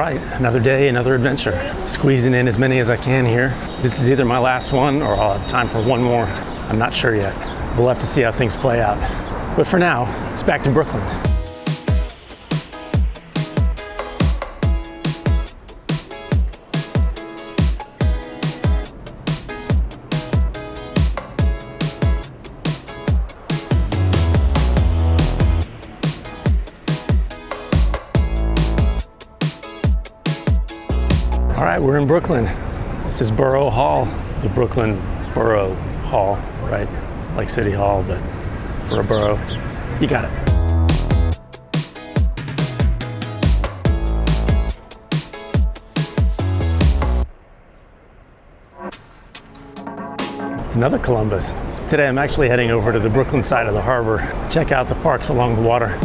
right, another day, another adventure. Squeezing in as many as I can here. This is either my last one or I'll have time for one more. I'm not sure yet. We'll have to see how things play out. But for now, it's back to Brooklyn. All right, we're in Brooklyn. This is Borough Hall, the Brooklyn Borough Hall, right? Like City Hall, but for a borough. You got it. It's another Columbus. Today I'm actually heading over to the Brooklyn side of the harbor to check out the parks along the water.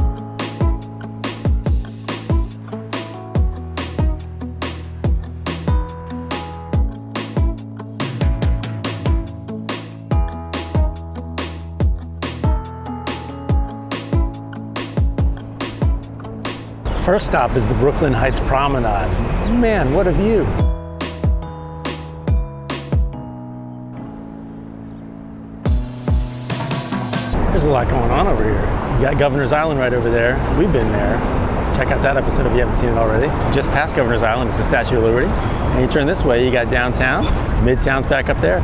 First stop is the Brooklyn Heights Promenade. Man, what a view. There's a lot going on over here. You got Governor's Island right over there. We've been there. Check out that episode if you haven't seen it already. Just past Governor's Island is the Statue of Liberty. And you turn this way, you got downtown. Midtown's back up there.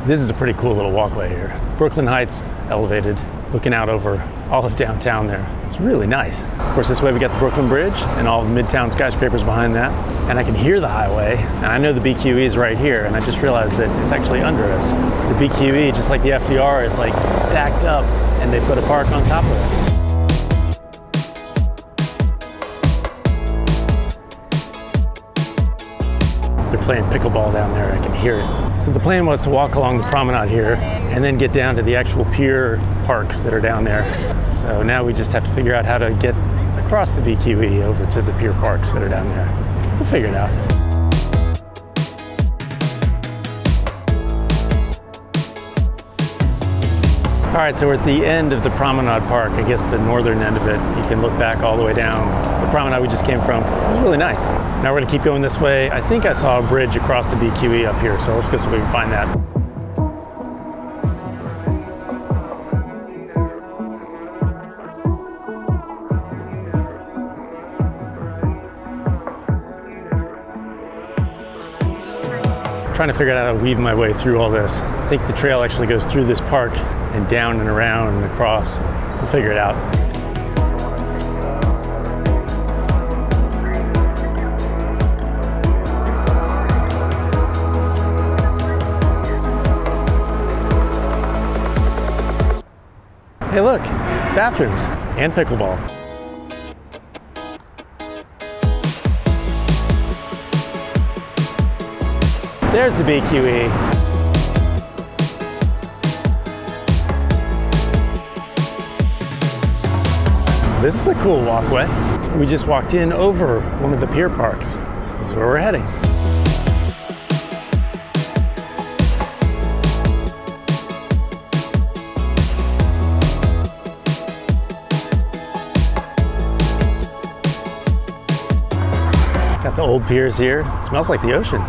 This is a pretty cool little walkway here. Brooklyn Heights, elevated, looking out over all of downtown there. It's really nice. Of course, this way we got the Brooklyn Bridge and all of the Midtown skyscrapers behind that. And I can hear the highway, and I know the BQE is right here, and I just realized that it's actually under us. The BQE, just like the FDR, is like stacked up, and they put a park on top of it. They're playing pickleball down there, I can hear it. So the plan was to walk along the promenade here and then get down to the actual Pier parks that are down there. So now we just have to figure out how to get across the BQE over to the Pier parks that are down there. We'll figure it out. All right, so we're at the end of the Promenade Park, I guess the northern end of it. You can look back all the way down the promenade we just came from. It was really nice. Now we're gonna keep going this way. I think I saw a bridge across the BQE up here, so let's go see if we can find that. Trying to figure out how to weave my way through all this. I think the trail actually goes through this park and down and around and across. We'll figure it out. Hey look, bathrooms and pickleball. There's the BQE. This is a cool walkway. We just walked in over one of the pier parks. This is where we're heading. Got the old piers here. It smells like the ocean.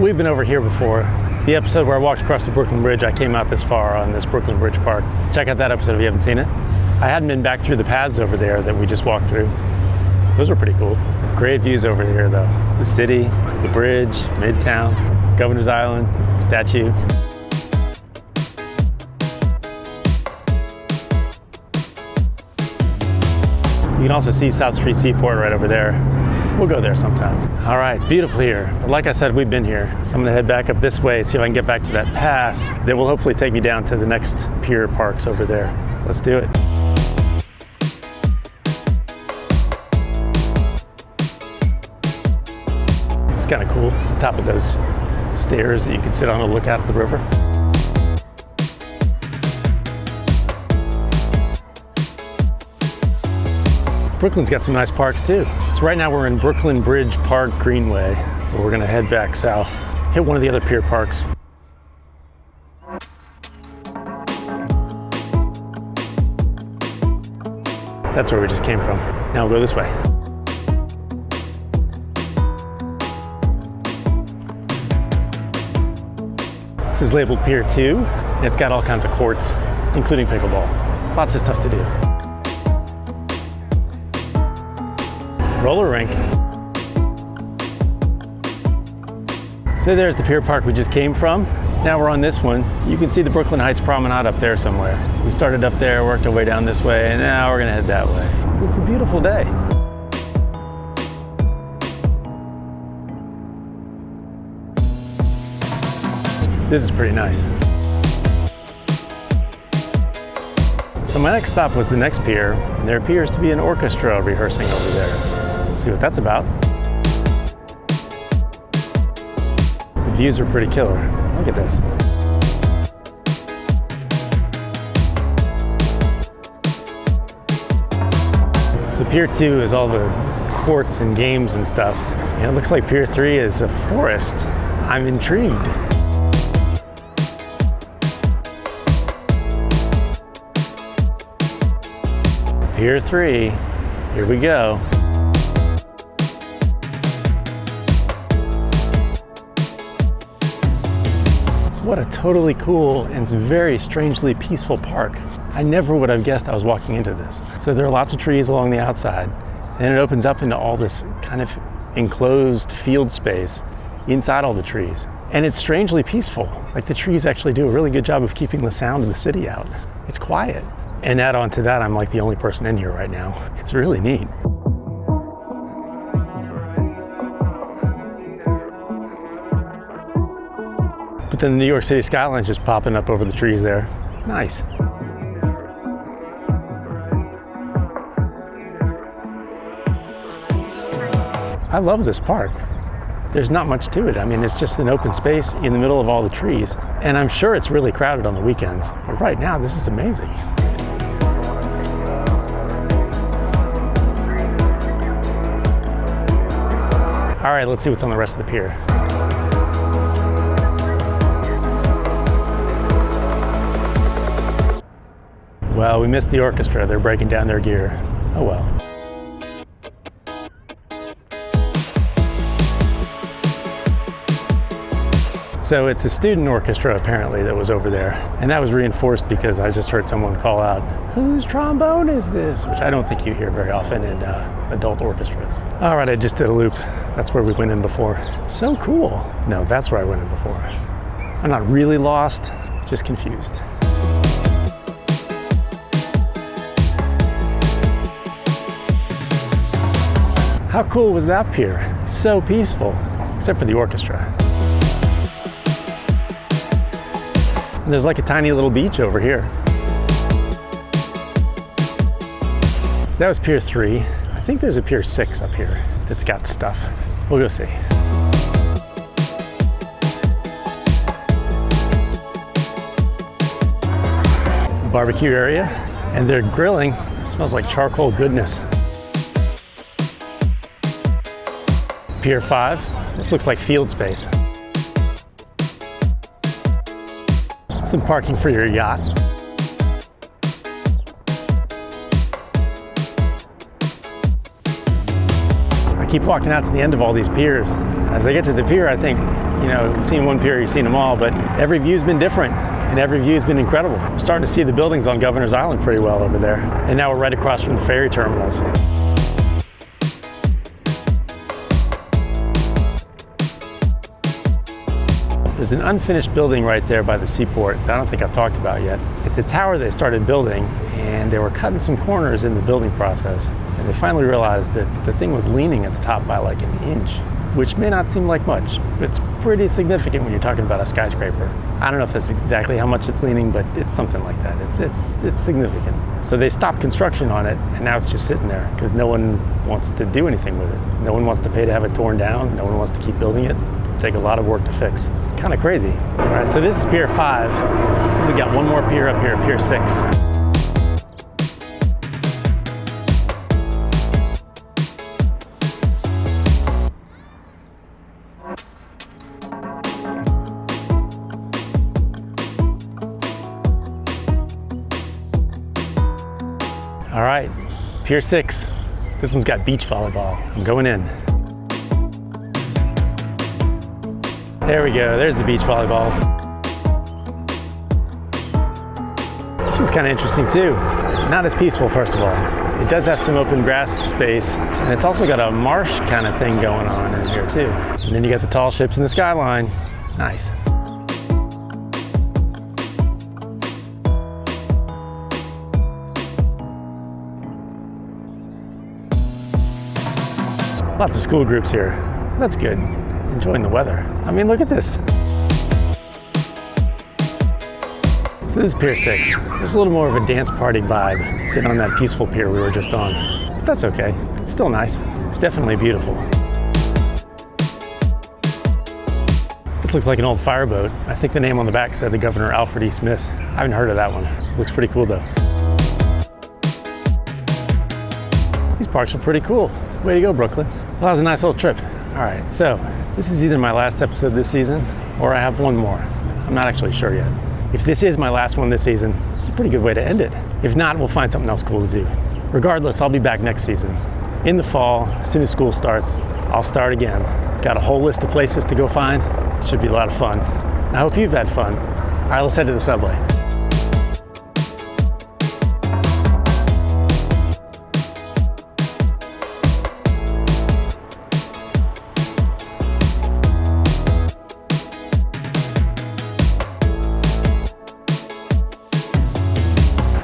We've been over here before. The episode where I walked across the Brooklyn Bridge, I came out this far on this Brooklyn Bridge Park. Check out that episode if you haven't seen it. I hadn't been back through the paths over there that we just walked through. Those were pretty cool. Great views over here though. The city, the bridge, Midtown, Governor's Island, statue. You can also see South Street Seaport right over there. We'll go there sometime. All right, it's beautiful here. But like I said, we've been here. So I'm gonna head back up this way, see if I can get back to that path that will hopefully take me down to the next pier parks over there. Let's do it. It's kind of cool, the top of those stairs that you can sit on and look out at the river. Brooklyn's got some nice parks too. So right now we're in Brooklyn Bridge Park Greenway. We're gonna head back south, hit one of the other pier parks. That's where we just came from. Now we'll go this way. This is labeled Pier 2, and it's got all kinds of courts, including pickleball. Lots of stuff to do. Roller rink. So there's the pier park we just came from. Now we're on this one. You can see the Brooklyn Heights Promenade up there somewhere. So we started up there, worked our way down this way, and now we're gonna head that way. It's a beautiful day. This is pretty nice. So my next stop was the next pier, and there appears to be an orchestra rehearsing over there. Let's see what that's about. The views are pretty killer. Look at this. So Pier 2 is all the courts and games and stuff. And it looks like Pier 3 is a forest. I'm intrigued. Pier 3, here we go. What a totally cool and very strangely peaceful park. I never would have guessed I was walking into this. So there are lots of trees along the outside, and it opens up into all this kind of enclosed field space inside all the trees. And it's strangely peaceful. Like the trees actually do a really good job of keeping the sound of the city out. It's quiet. And add on to that, I'm like the only person in here right now. It's really neat. But then the New York City skyline's just popping up over the trees there. Nice. I love this park. There's not much to it. I mean, it's just an open space in the middle of all the trees. And I'm sure it's really crowded on the weekends. But right now, this is amazing. All right, let's see what's on the rest of the pier. Well, we missed the orchestra. They're breaking down their gear. Oh well. So it's a student orchestra apparently that was over there. And that was reinforced because I just heard someone call out, "Whose trombone is this?" Which I don't think you hear very often in adult orchestras. All right, I just did a loop. That's where we went in before. So cool. No, that's where I went in before. I'm not really lost, just confused. How cool was that pier? So peaceful, except for the orchestra. And there's like a tiny little beach over here. That was Pier 3. I think there's a Pier 6 up here that's got stuff. We'll go see. Barbecue area, and they're grilling. It smells like charcoal goodness. Pier 5, this looks like field space. Some parking for your yacht. I keep walking out to the end of all these piers. As I get to the pier, I think, you know, you've seen one pier, you've seen them all, but every view's been different and every view's been incredible. We're starting to see the buildings on Governor's Island pretty well over there. And now we're right across from the ferry terminals. There's an unfinished building right there by the seaport that I don't think I've talked about yet. It's a tower they started building, and they were cutting some corners in the building process, and they finally realized that the thing was leaning at the top by like an inch, which may not seem like much, but it's pretty significant when you're talking about a skyscraper. I don't know if that's exactly how much it's leaning, but it's something like that. It's significant. So they stopped construction on it, and now it's just sitting there because no one wants to do anything with it. No one wants to pay to have it torn down. No one wants to keep building it. It'll take a lot of work to fix. Kind of crazy. All right, so this is Pier 5. We got one more pier up here, Pier 6. Pier 6. This one's got beach volleyball. I'm going in. There we go, there's the beach volleyball. This one's kind of interesting too. Not as peaceful, first of all. It does have some open grass space, and it's also got a marsh kind of thing going on in here too. And then you got the tall ships in the skyline. Nice. Lots of school groups here. That's good. Enjoying the weather. I mean, look at this. So this is Pier 6. There's a little more of a dance party vibe than on that peaceful pier we were just on. But that's okay. It's still nice. It's definitely beautiful. This looks like an old fireboat. I think the name on the back said the Governor Alfred E. Smith. I haven't heard of that one. Looks pretty cool though. These parks are pretty cool. Way to go, Brooklyn. Well, that was a nice little trip. All right, so this is either my last episode this season or I have one more. I'm not actually sure yet. If this is my last one this season, it's a pretty good way to end it. If not, we'll find something else cool to do. Regardless, I'll be back next season. In the fall, as soon as school starts, I'll start again. Got a whole list of places to go find. It should be a lot of fun. I hope you've had fun. All right, let's head to the subway.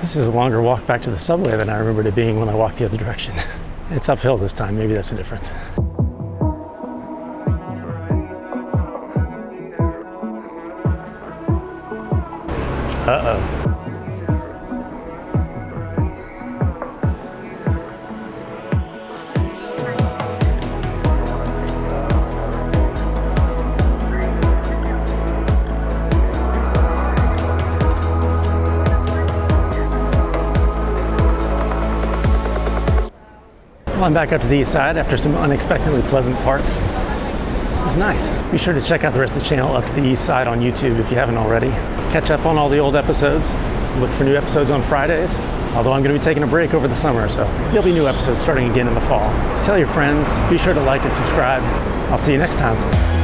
This is a longer walk back to the subway than I remembered it being when I walked the other direction. It's uphill this time, maybe that's the difference. Uh-oh. Well, I'm back up to the east side after some unexpectedly pleasant parks. It was nice. Be sure to check out the rest of the channel Up to the East Side on YouTube if you haven't already. Catch up on all the old episodes. Look for new episodes on Fridays. Although I'm going to be taking a break over the summer, so there'll be new episodes starting again in the fall. Tell your friends. Be sure to like and subscribe. I'll see you next time.